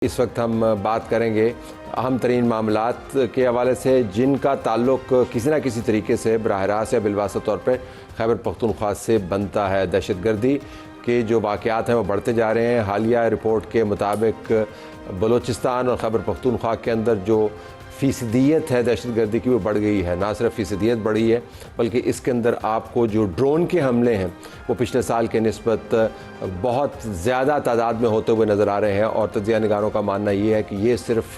इस वक्त हम बात करेंगे अहम तरीन मामलात के हवाले से जिनका ताल्लुक किसी न किसी तरीके से बराह रास्त या बिलवासा तौर पर खैबर पख्तूनख्वा से बनता है। दहशतगर्दी के जो वाक़यात हैं वो बढ़ते जा रहे हैं। हालिया रिपोर्ट के मुताबिक बलूचिस्तान और खैबर पख्तूनख्वा के अंदर जो फ़ीसदियत है दहशतगर्दी की वो बढ़ गई है। ना सिर्फ फ़ीसदियत बढ़ी है बल्कि इसके अंदर आपको जो ड्रोन के हमले हैं वो पिछले साल के निस्बत बहुत ज़्यादा तादाद में होते हुए नज़र आ रहे हैं। और तजिया निगारों का मानना ये है कि ये सिर्फ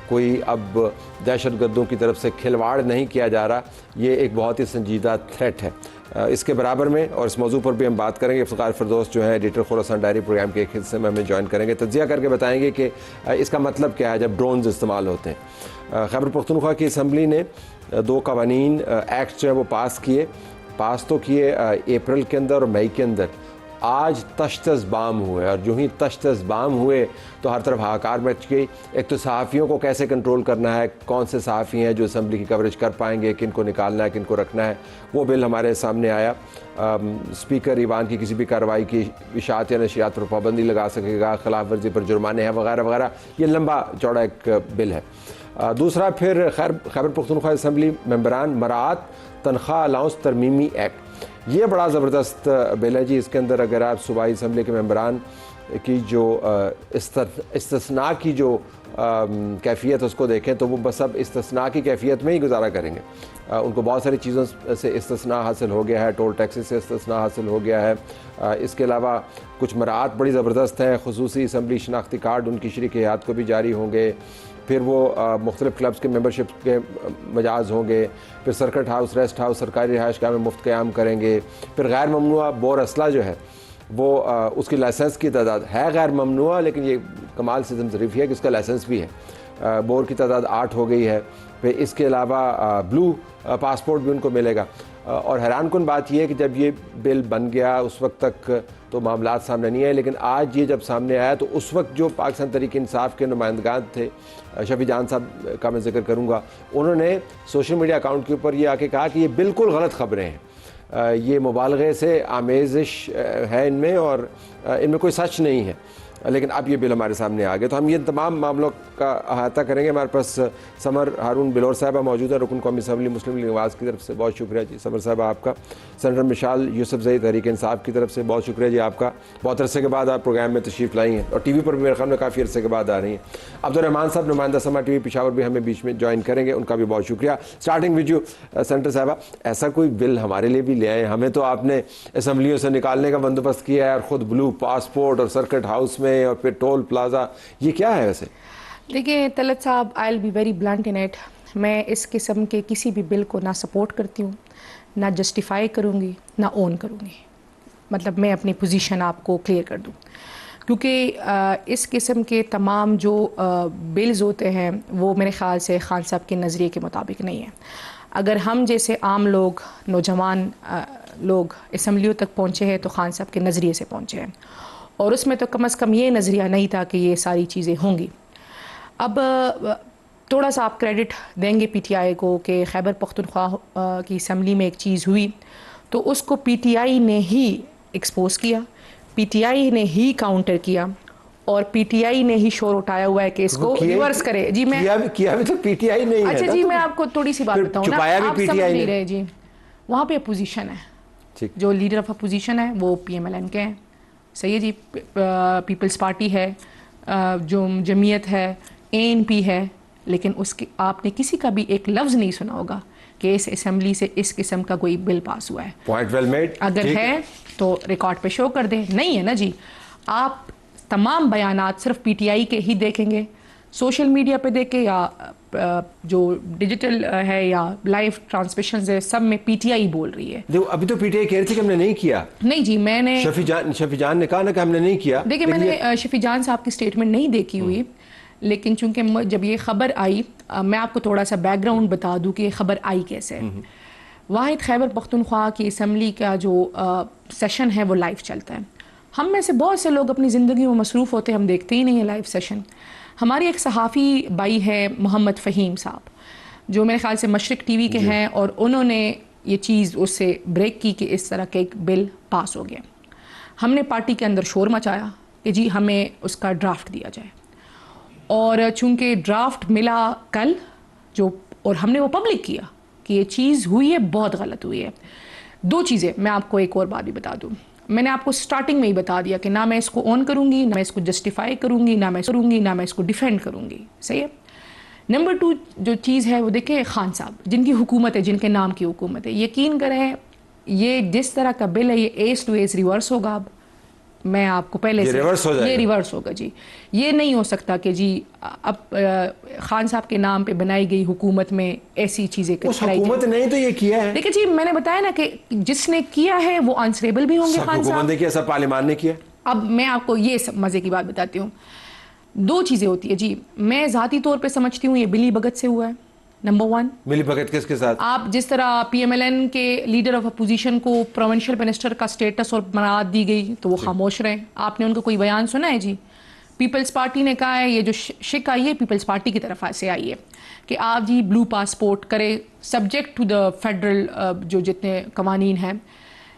कोई अब दहशतगर्दों की तरफ से खिलवाड़ नहीं किया जा रहा, ये एक बहुत ही संजीदा थ्रेट है। इसके बराबर में और इस मौजू पर भी हम बात करेंगे। इफ्तिखार फिरदौस जो है एडिटर खुरासान डायरी प्रोग्राम के एक हिस्से में हमें ज्वाइन करेंगे, तजिया करके बताएंगे कि इसका मतलब क्या है जब ड्रोन्स इस्तेमाल होते हैं। खैबर पख्तूनख्वा की असम्बली ने 2 कवानीन एक्ट जो है वो पास तो किए अप्रैल के अंदर और मई के अंदर। आज तश्तस बाम हुए और जो ही तश्तस बाम हुए तो हर तरफ हाहाकार मच गई। एक तो सहाफ़ियों को कैसे कंट्रोल करना है, कौन से सहाफ़ी हैं जो असम्बली की कवरेज कर पाएंगे, किन को निकालना है, किन को रखना है, वो बिल हमारे सामने आया। स्पीकर ईवान की किसी भी कार्रवाई की इशाअत या नशियात पर पाबंदी लगा सकेगा, खिलाफ वर्जी पर जुर्माने हैं वगैरह वगैरह। ये लंबा चौड़ा एक बिल है। दूसरा फिर खैबर पख्तूनख्वा असम्बली मेंबरान मरात तनख्वाह अलाउंस तरमीमी एक्ट, ये बड़ा ज़बरदस्त बिल है जी। इसके अंदर अगर आप सूबाई असम्बली के मेंबरान की जो इस्तिस्ना की जो कैफियत उसको देखें तो वो बस अब इस्तिस्ना की कैफियत में ही गुजारा करेंगे। उनको बहुत सारी चीज़ों से इस्तिस्ना हासिल हो गया है, टोल टैक्सेस से इस्तिस्ना हासिल हो गया है। इसके अलावा कुछ मराहत बड़ी ज़बरदस्त हैं, खुसूसी असम्बली शनाख्ती कार्ड उनकी शरीक हयात को भी जारी होंगे। फिर वो मुख्तलिफ़ क्लब्स के मेंबरशिप के मजाज होंगे। फिर सर्किट हाउस, रेस्ट हाउस, सरकारी रिहाइश गाह में मुफ्त क़याम करेंगे। फिर गैर ममनुआ बोर असला जो है वो उसकी लाइसेंस की तादाद है गैर ममनुआ, लेकिन ये कमाल से ज़रीफ़ी है कि उसका लाइसेंस भी है। बोर की तादाद 8 हो गई है। फिर इसके अलावा ब्लू पासपोर्ट भी उनको मिलेगा। और हैरानकुन बात यह है कि जब ये बिल बन गया उस वक्त तक तो मामलात सामने नहीं आए, लेकिन आज ये जब सामने आया तो उस वक्त जो पाकिस्तान तहरीक इंसाफ के नुमाइंदगान थे, शफी जान साहब का मैं जिक्र करूँगा, उन्होंने सोशल मीडिया अकाउंट के ऊपर ये आके कहा कि ये बिल्कुल गलत ख़बरें हैं, ये मुबालगे से आमेज़िश है इनमें और इनमें कोई सच नहीं है। लेकिन अब ये बिल हमारे सामने आ गए तो हम ये तमाम मामलों का अहाता करेंगे। हमारे पास समर हारून बिलोर साहबा मौजूद है, रुकन कौमी असम्बली मुस्लिम लीग नवाज़ की तरफ से बहुत शुक्रिया जी समर साहब आपका। सेनेटर मिशाल यूसुफ ज़ई तहरीक इंसाफ की तरफ से बहुत शुक्रिया जी आपका, बहुत अरसे के बाद आप प्रोग्राम में तशरीफ़ लाई हैं और TV पर भी मेरे ख्याल में काफ़ी अरसे के बाद आ रही हैं। अब्दुर्रहमान साहब नुमाइंदा समा TV पेशावर भी हमें बीच में ज्वाइन करेंगे, उनका भी बहुत शुक्रिया। स्टार्टिंग विद यू सेनेटर साहबा, ऐसा कोई बिल हमारे लिए भी ले आए, हमें तो आपने असम्बलियों से निकालने का बंदोबस्त किया है और ख़ुद ब्लू पासपोर्ट और सर्किट हाउस में और फिर टोल प्लाजा, ये क्या है वैसे? देखिए तलत साहब, I will be very blunt in it. मैं इस किस्म के किसी भी बिल को ना सपोर्ट करती हूँ, ना जस्टिफाई करूँगी, ना ओन करूँगी। मतलब मैं अपनी पोजीशन आपको क्लियर कर दूँ, क्योंकि इस किस्म के तमाम जो बिल्स होते हैं वो मेरे ख़्याल से खान साहब के नज़रिए के मुताबिक नहीं है। अगर हम जैसे आम लोग, नौजवान लोग असम्बलियों तक पहुँचे हैं तो खान साहब के नज़रिए से पहुँचे हैं और उसमें तो कम से कम ये नज़रिया नहीं था कि ये सारी चीज़ें होंगी। अब थोड़ा सा आप क्रेडिट देंगे PTI को कि खैबर पख्तूनख्वा की असम्बली में एक चीज़ हुई तो उसको PTI ने ही एक्सपोज किया, PTI ने ही काउंटर किया और PTI ने ही शोर उठाया हुआ है कि इसको रिवर्स करे। जी मैं किया भी तो PTI नहीं है। अच्छा जी, मैं आपको थोड़ी सी बात बताऊँ ना, आप समझ नहीं रहे जी। वहाँ पे अपोजिशन है, जो लीडर ऑफ अपोजिशन है वो PMLN के हैं, सही है जी। पीपल्स पार्टी है, जो जमीयत है, ANP है, लेकिन उसके आपने किसी का भी एक लफ्ज़ नहीं सुना होगा कि इस असम्बली से इस किस्म का कोई बिल पास हुआ है। Point well made. अगर है तो रिकॉर्ड पे शो कर दें, नहीं है ना जी। आप तमाम बयानात सिर्फ PTI के ही देखेंगे, सोशल मीडिया पे देखें या जो डिजिटल है या लाइव ट्रांसमिशन है, सब में PTI बोल रही है। देखो अभी तो PTI कह रही थी कि हमने नहीं किया। नहीं जी, मैंने शफी जान ने कहा ना कि हमने नहीं किया। देखिए मैंने शफी जान साहब की स्टेटमेंट नहीं देखी हुई, लेकिन चूंकि जब ये खबर आई, मैं आपको थोड़ा सा बैकग्राउंड बता दूं कि ये खबर आई कैसे है। वाहिद खैबर पख्तूनख्वा की असम्बली का जो सेशन है वो लाइव चलता है। हम में से बहुत से लोग अपनी ज़िंदगी में मसरूफ़ होते हैं, हम देखते ही नहीं है लाइव सेशन। हमारी एक सहाफ़ी भाई है मोहम्मद फ़हीम साहब, जो मेरे ख्याल से मशरिक TV के हैं, और उन्होंने ये चीज़ उससे ब्रेक की कि इस तरह का एक बिल पास हो गया। हमने पार्टी के अंदर शोर मचाया कि जी हमें उसका ड्राफ्ट दिया जाए। और चूंकि ड्राफ्ट मिला कल जो, और हमने वो पब्लिक किया कि ये चीज़ हुई है, बहुत गलत हुई है। दो चीज़ें मैं आपको एक और बात भी बता दूं, मैंने आपको स्टार्टिंग में ही बता दिया कि ना मैं इसको ऑन करूंगी, ना मैं इसको जस्टिफाई करूंगी, ना मैं इसको डिफेंड करूंगी। सही है। नंबर 2 जो चीज़ है वो देखिए, खान साहब जिनकी हुकूमत है, जिनके नाम की हुकूमत है, यकीन करें ये जिस तरह का बिल है ये एज टू एज रिवर्स होगा। अब मैं आपको पहले से ये रिवर्स होगा जी। ये नहीं हो सकता कि जी अब खान साहब के नाम पे बनाई गई हुकूमत में ऐसी चीजें हुकूमत नहीं तो ये किया है। देखिए जी, मैंने बताया ना कि जिसने किया है वो आंसरेबल भी होंगे। खान साहब ने किया, सब पार्लियामान ने किया। अब मैं आपको ये मजे की बात बताती हूँ। दो चीजें होती है जी, मैं जाती तौर पे समझती हूँ ये मिली भगत से हुआ है। नंबर 1, मिली भगत किसके साथ? आप जिस तरह पीएमएलएन के लीडर ऑफ अपोजिशन को प्रोविंशियल मिनिस्टर का स्टेटस और मराद दी गई तो वो खामोश रहे। आपने उनका कोई बयान सुना है जी? पीपल्स पार्टी ने कहा है, ये जो शिक आई है पीपल्स पार्टी की तरफ से आई है कि आप जी ब्लू पासपोर्ट करें सब्जेक्ट टू द फेडरल जो जितने कवानीन हैं।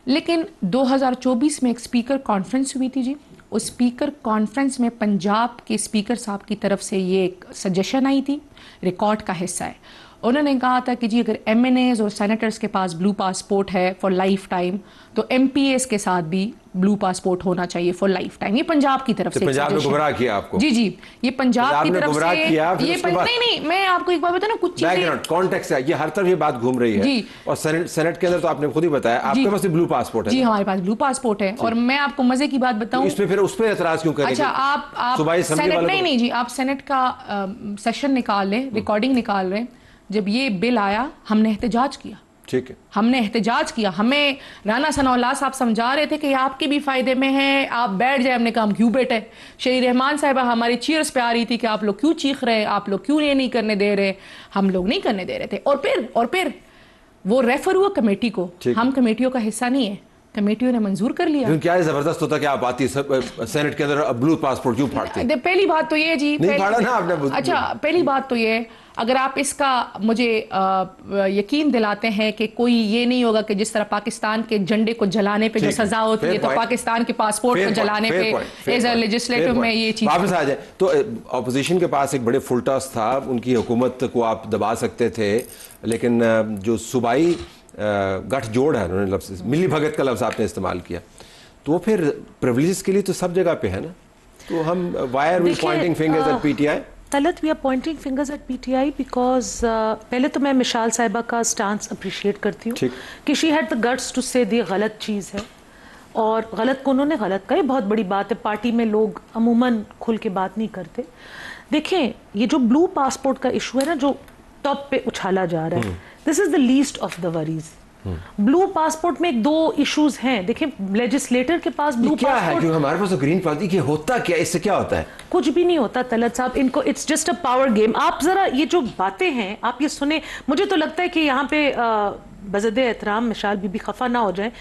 लेकिन 2024 में एक स्पीकर कॉन्फ्रेंस हुई थी जी, उस स्पीकर कॉन्फ्रेंस में पंजाब के स्पीकर साहब की तरफ से ये एक सजेशन आई थी, रिकॉर्ड का हिस्सा है। उन्होंने कहा था कि जी अगर एमएनएज और सेनेटर्स के पास ब्लू पासपोर्ट है फॉर लाइफ टाइम तो एमपीएस के साथ भी ब्लू पासपोर्ट होना चाहिए फॉर लाइफ टाइम। ये पंजाब की तरफ से पंजाब ने गुमराह किया आपको? जी जी, ये पंजाब की तरफ से ये नहीं, मैं आपको एक बात बताऊं ना, कुछ चीजें कॉन्टेक्स्ट है, ये हर तरफ ये बात घूम रही है जी। और सेनेट के अंदर तो आपने खुद ही बताया आपके पास ब्लू पासपोर्ट है। जी हमारे पास ब्लू पासपोर्ट है। और मैं आपको मजे की बात बताऊं, इसमें फिर उस पर एतराज क्यों करेंगे? अच्छा आप सेनेट नहीं जी, आप सेनेट का सेशन निकाल लें, रिकॉर्डिंग निकाल रहे हैं। जब ये बिल आया हमने एहतजाज किया, ठीक है, हमने एहतजाज किया। हमें राना सनाउल्लाह साहब समझा रहे थे कि आपके भी फायदे में है, आप बैठ जाए। हमने कहा हम क्यों बैठे? शही रहमान साहिबा हमारी चीयर्स पे आ रही थी कि आप लोग क्यों चीख रहे, आप लोग क्यों ये नहीं करने दे रहे। हम लोग नहीं करने दे रहे थे। और फिर वो रेफर हुआ कमेटी को। हम कमेटियों का हिस्सा नहीं है, कमेटियों ने मंजूर कर लिया। क्या जबरदस्त होता कि आप आती सेनेट के अंदर ब्लू पासपोर्ट क्यों फाड़ते? पहली बात तो ये जी, नहीं फाड़ा ना आपने। अच्छा, पहली बात तो ये, अगर आप इसका मुझे यकीन दिलाते हैं कि कोई ये नहीं होगा कि जिस तरह पाकिस्तान के झंडे को जलाने पे जो सजा होती है तो पाकिस्तान के पासपोर्ट को जलाने पे एज अ लेजिस्लेटिव में ये चीज वापस आ जाए। तो ऑपोजिशन के पास एक बड़े फुल टॉस था, उनकी हुकूमत को आप दबा सकते थे, लेकिन जो सूबाई गठजोड़ है, उन्होंने लफ्ज़ मिली भगत का लफ्ज़ आपने इस्तेमाल किया, तो फिर प्रिविलेजेस के लिए तो सब जगह पे है ना। तो हम why are we pointing fingers at PTI? Talat we are pointing fingers at PTI because पहले तो मैं मिशाल साहिबा का स्टांस अप्रिशिएट करती हूँ कि she had the guts to say the गलत चीज़ है, और गलत को उन्होंने गलत कहा। बहुत बड़ी बात है, पार्टी में लोग अमूमन खुल के बात नहीं करते। देखें, ये जो ब्लू पासपोर्ट का इशू है ना, जो टॉप पे उछाला जा रहा है, this is the least of the worries. Blue passport में दो इश्यूज हैं। देखिए, लेजिस्लेटर के पास ब्लू क्या है, क्योंकि हमारे पास तो ग्रीन पासपोर्ट, ये होता क्या, इससे क्या होता है? कुछ भी नहीं होता तलत साहब, इनको it's just a power game. आप जरा ये जो बातें हैं आप ये सुने। मुझे तो लगता है कि यहाँ पे बज़द एहतराम मिशाल बीबी खफा ना हो जाए,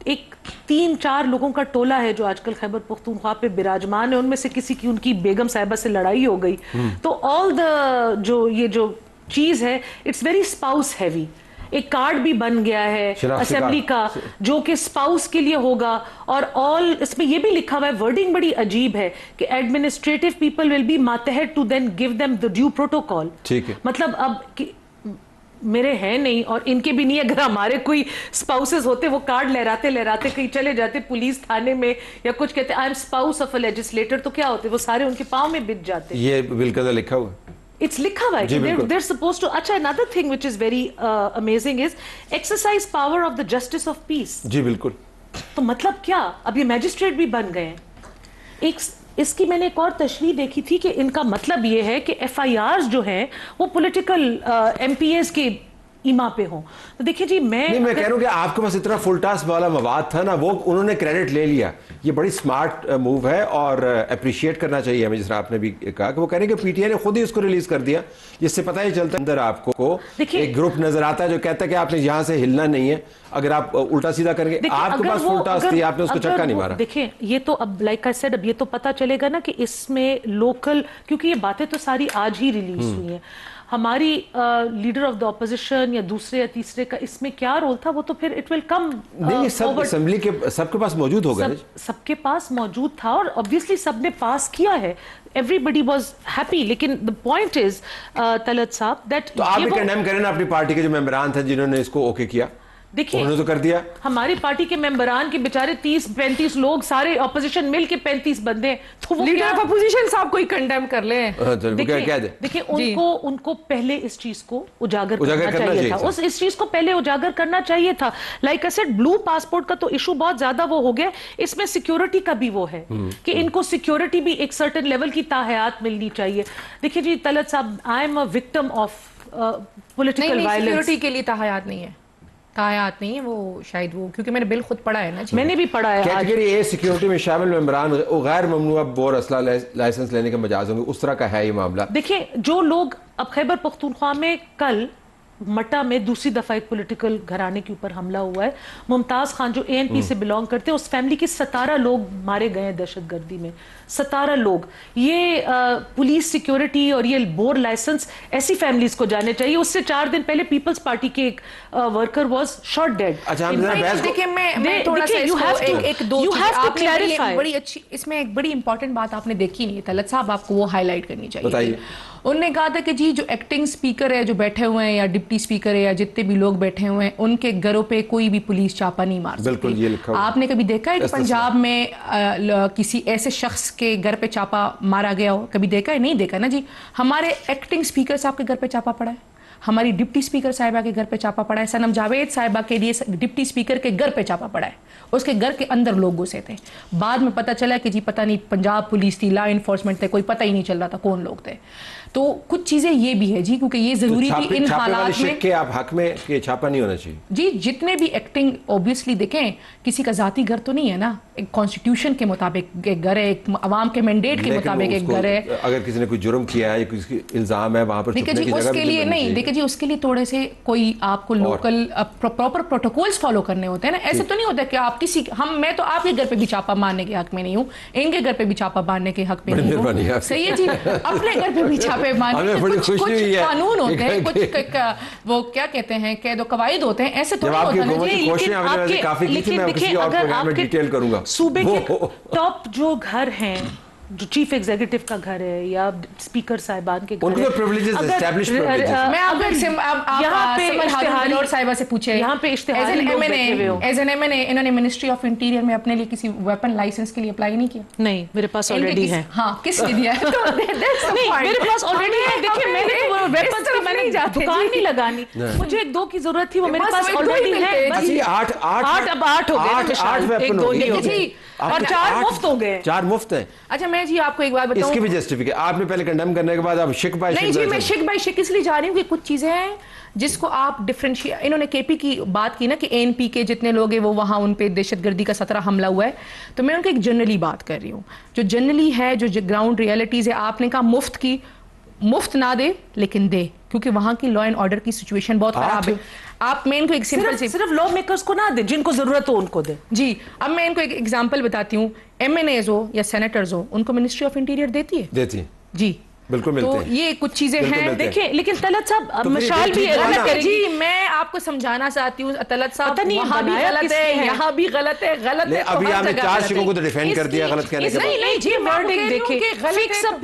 एक 3-4 लोगों का टोला है जो आजकल खैबर पख्तूनख्वा पे विराजमान है, उनमें से किसी की उनकी बेगम साहिबा से लड़ाई हो गई, तो ऑल द जो चीज है इट्स वेरी स्पाउस हैवी। एक कार्ड भी बन गया है असेंबली का जो कि स्पाउस के लिए होगा, और ऑल इसमें ये भी लिखा हुआ है, वर्डिंग बड़ी अजीब है कि एडमिनिस्ट्रेटिव पीपल विल बी मातहत to then give them the due protocol. ठीक है, मतलब अब मेरे हैं नहीं और इनके भी नहीं, अगर हमारे कोई स्पाउसेस होते वो कार्ड लहराते लहराते कहीं चले जाते पुलिस थाने में या कुछ कहते I am spouse of a legislator, तो क्या होते वो सारे उनके पाँव में बिछ जाते। ये बिल के अंदर लिखा हुआ है, It's लिखा हुआ है कि they're supposed to. अच्छा, another thing which is very amazing is exercise power of the justice of peace. जी बिल्कुल। तो मतलब क्या, अब ये मैजिस्ट्रेट भी बन गए हैं। इसकी मैंने एक और तशरीह देखी थी कि इनका मतलब ये है कि FIRs जो हैं वो पॉलिटिकल MPAs के ईमा पे हो। तो देखिए जी, मैं कह रहा हूँ कि आपके पास इतना फुल टास्क वाला मवाद था ना, वो उन्होंने क्रेडिट ले लिया। ये बड़ी स्मार्ट मूव है और अप्रिशिएट करना चाहिए हमें, जिस आपने भी कहा कि वो कह रहे हैं कि पीटीआई ने खुद ही उसको रिलीज कर दिया, जिससे पता ही चलता है अंदर आपको एक ग्रुप नजर आता है जो कहता है कि आपने यहाँ से हिलना नहीं है, अगर आप उल्टा सीधा करेंगे। आपके पास फुल टास्क थी, आपने उसको चक्का नहीं मारा। देखिए, ये तो अब लाइक आई सेड, अब ये तो पता चलेगा ना कि इसमें लोकल, क्योंकि ये बातें तो सारी आज ही रिलीज हुई हैं। हमारी लीडर ऑफ द ऑपोजिशन या दूसरे या तीसरे का इसमें क्या रोल था, वो तो फिर इट विल कम। नहीं, सब असेंबली के सबके पास मौजूद होगा। सबके पास मौजूद था और ऑब्वियसली सबने पास किया है, एवरीबडी वाज हैप्पी। लेकिन द पॉइंट इज तलत साहब दैट तो आप भी कंडेम करें ना अपनी पार्टी के जो मेंबरान थे जिन्होंने इसको ओके किया। देखिए, उन्होंने तो कर दिया। हमारी पार्टी के मेंबरान के बेचारे 30-35 लोग, सारे ऑपोजिशन मिल के 35 बंदे, तो वो लीडर ऑफ अपोजिशन साहब को ही कंडेम कर ले। देखिए उनको पहले इस चीज को उजागर करना चाहिए था, इस चीज को पहले उजागर करना चाहिए था। Like I said, blue passport का तो इशू बहुत ज्यादा वो हो गया, इसमें सिक्योरिटी का भी वो है कि इनको सिक्योरिटी भी एक सर्टेन लेवल की ताहयात मिलनी चाहिए। देखिए जी तलत साहब, I am a victim of political violence. Security के लिए ताहयात नहीं है, तायात नहीं है वो, शायद वो, क्योंकि मैंने बिल खुद पढ़ा है ना जी। मैंने भी पढ़ा है। कैटेगरी ए सिक्योरिटी में शामिल मेंबरान गैर ममनुआ बोर असला लाइसेंस लेने के मजाज होंगे, उस तरह का है ये मामला। देखिए, जो लोग अब खैबर पख्तूनख्वा में कल मट्टा में दूसरी दफा एक पॉलिटिकल घराने के ऊपर हमला हुआ है, मुमताज खान जो ANP से बिलोंग करते हैं, उस फैमिली के 17 लोग मारे गए हैं दहशतगर्दी में, 17 लोग। ये पुलिस सिक्योरिटी और ये बोर लाइसेंस ऐसी फैमिलीज को जाने चाहिए। उससे 4 दिन पहले पीपल्स पार्टी के एक वर्कर वाज शॉट डेड। अच्छा, देखिए मैं थोड़ा सा एक दो आपने बड़ी अच्छी, इसमें एक बड़ी इंपॉर्टेंट बात आपने देखी नहीं है तलत साहब, आपको वो हाईलाइट करनी चाहिए। उन्होंने कहा था कि जी जो एक्टिंग स्पीकर है जो बैठे हुए हैं या डिप्टी स्पीकर है या जितने भी लोग बैठे हुए हैं, उनके घरों पे कोई भी पुलिस छापा नहीं मार सकती। बिल्कुल, ये लिखा हुआ। आपने कभी देखा है कि पंजाब में किसी ऐसे शख्स के घर पे छापा मारा गया हो? कभी देखा है? नहीं देखा ना जी। हमारे एक्टिंग स्पीकर साहब के घर पे छापा पड़ा है, हमारी डिप्टी स्पीकर साहिबा के घर पे छापा पड़ा है, सनम जावेद साहिबा के लिए डिप्टी स्पीकर के घर पे छापा पड़ा है, उसके घर के अंदर लोग घुसे थे। बाद में पता चला कि जी पता नहीं पंजाब पुलिस थी, लॉ इन्फोर्समेंट थे, कोई पता ही नहीं चल रहा था कौन लोग थे। तो कुछ चीजें ये भी है जी, क्योंकि ये जरूरी थी इन हालात में कि आप हक में कि छापा नहीं होना चाहिए जी। जितने भी एक्टिंग, ऑब्वियसली देखें किसी का जाती घर तो नहीं है ना, एक कॉन्स्टिट्यूशन के मुताबिक एक घर है, एक अवाम के मैंडेट के मुताबिक एक घर है। अगर किसी ने कोई जुर्म किया है, किसी इल्जाम है, वहां पर देखिए जी उसके लिए नहीं, देखिए जी उसके लिए थोड़े से कोई आपको लोकल प्रॉपर प्रोटोकॉल्स फॉलो करने होते हैं ना। ऐसे तो नहीं होता कि आप किसी मैं तो आपके घर पे भी छापा मारने के हक में नहीं हूँ, इनके घर पे भी छापा मारने के हक में नहीं हूँ। सही है जी, अपने घर पे भी छापे मारने के कुछ कानून होते हैं, कुछ वो क्या कहते हैं, कैद कवायद होते हैं, ऐसे थोड़ी होता है। सूबे के टॉप जो घर हैं, जो चीफ एग्जीक्यूटिव का घर है या स्पीकर साहिबान के घर, उनको तो प्रिविलेजेस एस्टैब्लिश्ड प्रिविलेजेस। मैं आप साहिबा से पूछे, यहाँ पे इश्तिहार एज एन एमएनए इन्होंने मिनिस्ट्री ऑफ इंटीरियर में अपने लिए किसी वेपन लाइसेंस के लिए अप्लाई नहीं किया? नहीं, मेरे पास ऑलरेडी है। हाँ, किसने दिया है? नहीं, मेरे पास ऑलरेडी है। देखिए, मैंने तो वेपन्स की मैंने दुकान नहीं लगानी, मुझे 1-2 की जरूरत थी, वो मेरे पास ऑलरेडी है। 8 अब 8 हो गए, 1-2 नहीं हो गए और 4 मुफ्त हो गए। 4 मुफ्त है। अच्छा, मैं जी आपको एक बात बताऊं, इसकी भी जस्टिफिकेशन आपने पहले कंडेम करने के बाद अब शिक बाय शिक। नहीं जी, मैं शिक बाय शिक इसलिए जा रही हूँ कि कुछ चीजें हैं जिसको आप डिफरेंशिएट, इन्होंने केपी की बात की ना कि ANP के जितने लोग हैं वो वहाँ उन पे दहशतगर्दी का 17 हमला हुआ है, तो मैं उनकी एक जनरली बात कर रही हूँ, जो जनरली है, जो ग्राउंड रियलिटीज है। आपने कहा मुफ्त की, मुफ्त ना दे लेकिन दे, क्योंकि वहाँ की लॉ एंड ऑर्डर की सिचुएशन बहुत खराब है। आप मैं इनको एक सिंपल सिर्फ लॉ मेकर्स को ना दे, जिनको जरूरत हो उनको दे जी। अब मैं इनको एक एग्जांपल बताती हूँ, MNAs हो या सेनेटर्स हो, उनको मिनिस्ट्री ऑफ इंटीरियर देती है जी, बिल्कुल मिलते हैं। तो ये कुछ चीजें हैं। देखिए, लेकिन तलत साहब मशाल भी जी, मैं आपको समझाना चाहती हूँ तलत साहब, वहाँ भी गलत है, यहाँ भी गलत है, गलत है। अभी आपने 4 शिकों को तो डिफेंड कर दिया गलत कहने के बाद। नहीं जी, वर्डिक्ट देखिए, फिक्स